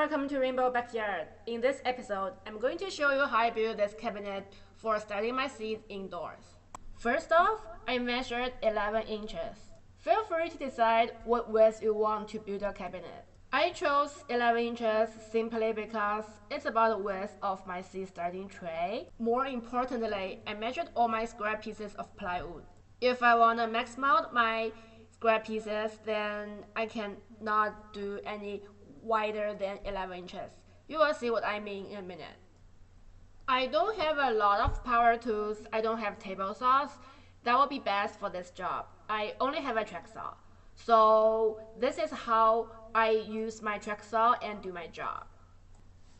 welcome to Rainbow Backyard. In this episode, I'm going to show you how I build this cabinet for starting my seeds indoors. First off, I measured 11 inches. Feel free to decide what width you want to build your cabinet. I chose 11 inches simply because it's about the width of my seed starting tray. More importantly, I measured all my square pieces of plywood. If I want to max out my square pieces, then I cannot do any wider than 11 inches. You will see what I mean in a minute. I don't have a lot of power tools. I don't have table saws. That will be best for this job. I only have a track saw. So this is how I use my track saw and do my job.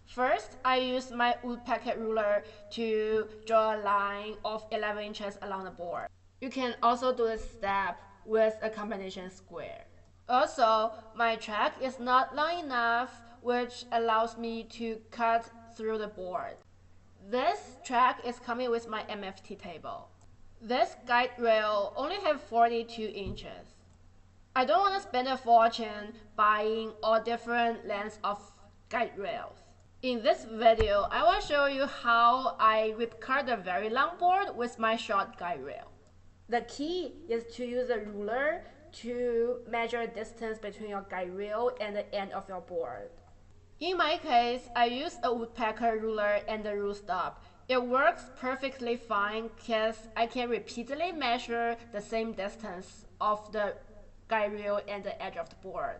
First, I use my woodpecker ruler to draw a line of 11 inches along the board. You can also do this step with a combination square. Also, my track is not long enough, which allows me to cut through the board. This track is coming with my MFT table. This guide rail only has 42 inches. I don't want to spend a fortune buying all different lengths of guide rails. In this video, I will show you how I ripcord the very long board with my short guide rail. The key is to use a ruler to measure distance between your guide rail and the end of your board. In my case, I use a woodpecker ruler and a rule stop. It works perfectly fine because I can repeatedly measure the same distance of the guide rail and the edge of the board.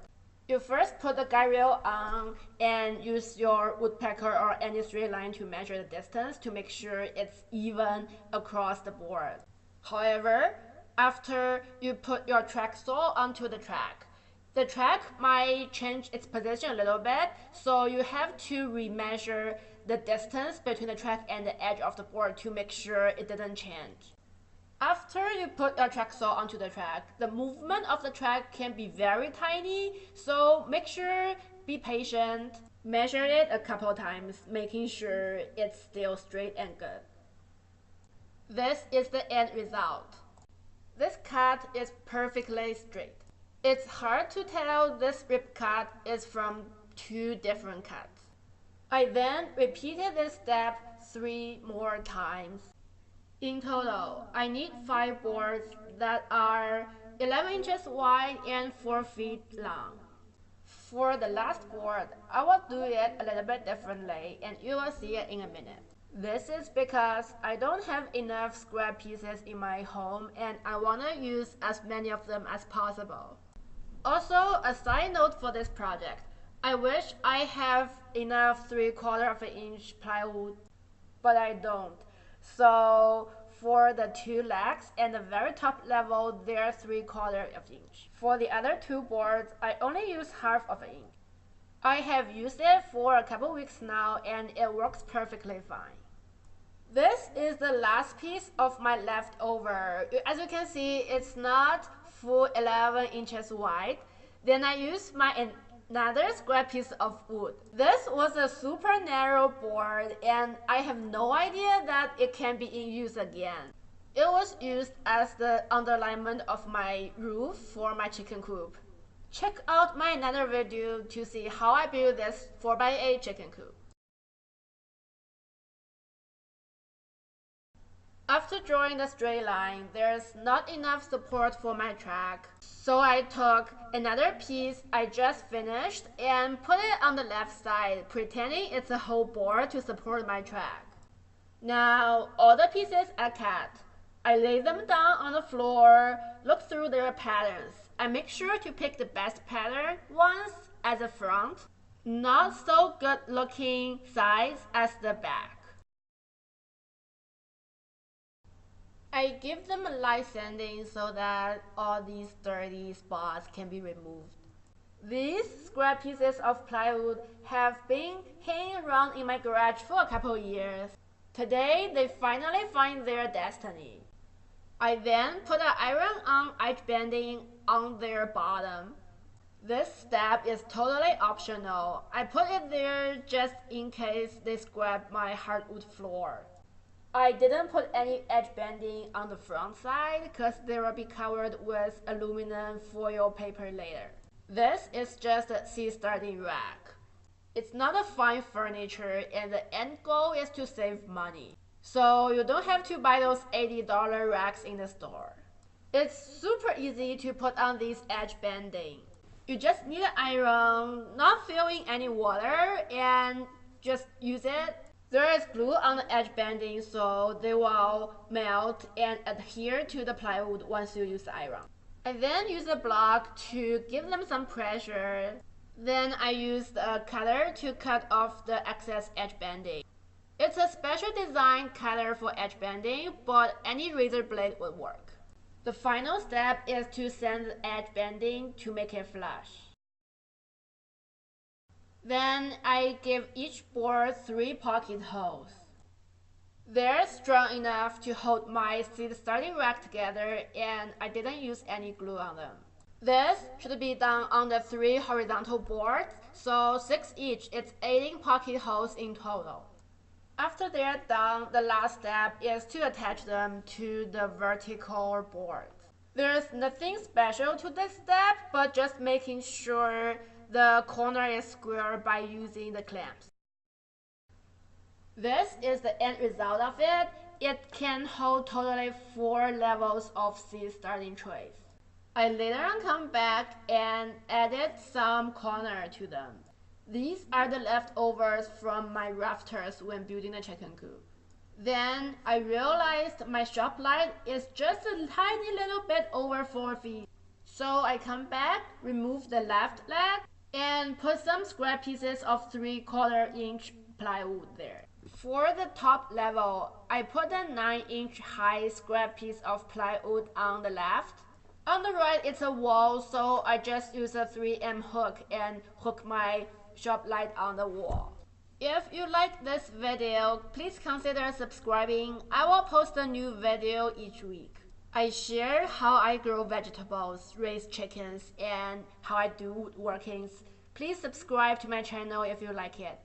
You first put the guide rail on and use your woodpecker or any straight line to measure the distance to make sure it's even across the board. However, after you put your track saw onto the track might change its position a little bit, so you have to remeasure the distance between the track and the edge of the board to make sure it doesn't change. After you put your track saw onto the track, the movement of the track can be very tiny, so make sure, be patient, measure it a couple times, making sure it's still straight and good. This is the end result. This cut is perfectly straight. It's hard to tell this rip cut is from two different cuts. I then repeated this step 3 more times. In total, I need 5 boards that are 11 inches wide and 4 feet long. For the last board, I will do it a little bit differently and you will see it in a minute. This is because I don't have enough square pieces in my home and I want to use as many of them as possible. Also, a side note for this project, I wish I have enough 3/4 of an inch plywood, but I don't. So for the 2 legs and the very top level, they're 3/4 of an inch. For the other 2 boards, I only use 1/2 of an inch. I have used it for a couple weeks now and it works perfectly fine. This is the last piece of my leftover. As you can see, it's not full 11 inches wide. Then I used my another square piece of wood. This was a super narrow board and I have no idea that it can be in use again. It was used as the underlayment of my roof for my chicken coop. Check out my another video to see how I build this 4x8 chicken coop. After drawing the straight line, there's not enough support for my track, so I took another piece I just finished and put it on the left side, pretending it's a whole board to support my track. Now, all the pieces are cut. I lay them down on the floor, look through their patterns. I make sure to pick the best pattern ones as the front, not so good looking sides as the back. I give them a light sanding so that all these dirty spots can be removed. These square pieces of plywood have been hanging around in my garage for a couple years. Today, they finally find their destiny. I then put an iron-on edge banding on their bottom. This step is totally optional. I put it there just in case they scrap my hardwood floor. I didn't put any edge banding on the front side because they will be covered with aluminum foil paper later. This is just a seed starting rack. It's not a fine furniture, and the end goal is to save money. So you don't have to buy those $80 racks in the store. It's super easy to put on this edge banding. You just need an iron, not filling any water, and just use it. There is glue on the edge banding so they will melt and adhere to the plywood once you use the iron. I then use a block to give them some pressure. Then I used a cutter to cut off the excess edge banding. It's a special design cutter for edge banding, but any razor blade would work. The final step is to sand the edge banding to make it flush. Then I give each board 3 pocket holes. They're strong enough to hold my seat starting rack together, and I didn't use any glue on them. This should be done on the 3 horizontal boards, so 6 each. It's 18 pocket holes in total. After they're done, the last step is to attach them to the vertical boards. There's nothing special to this step, but just making sure the corner is square by using the clamps. This is the end result of it. It can hold totally 4 levels of seat starting trays. I later on come back and added some corner to them. These are the leftovers from my rafters when building the chicken coop. Then I realized my shop light is just a tiny little bit over 4 feet. So I come back, remove the left leg, and put some scrap pieces of 3/4-inch plywood there. For the top level, I put a 9-inch high scrap piece of plywood on the left. On the right, it's a wall, so I just use a 3M hook and hook my shop light on the wall. If you like this video, please consider subscribing. I will post a new video each week. I share how I grow vegetables, raise chickens, and how I do woodworkings. Please subscribe to my channel if you like it.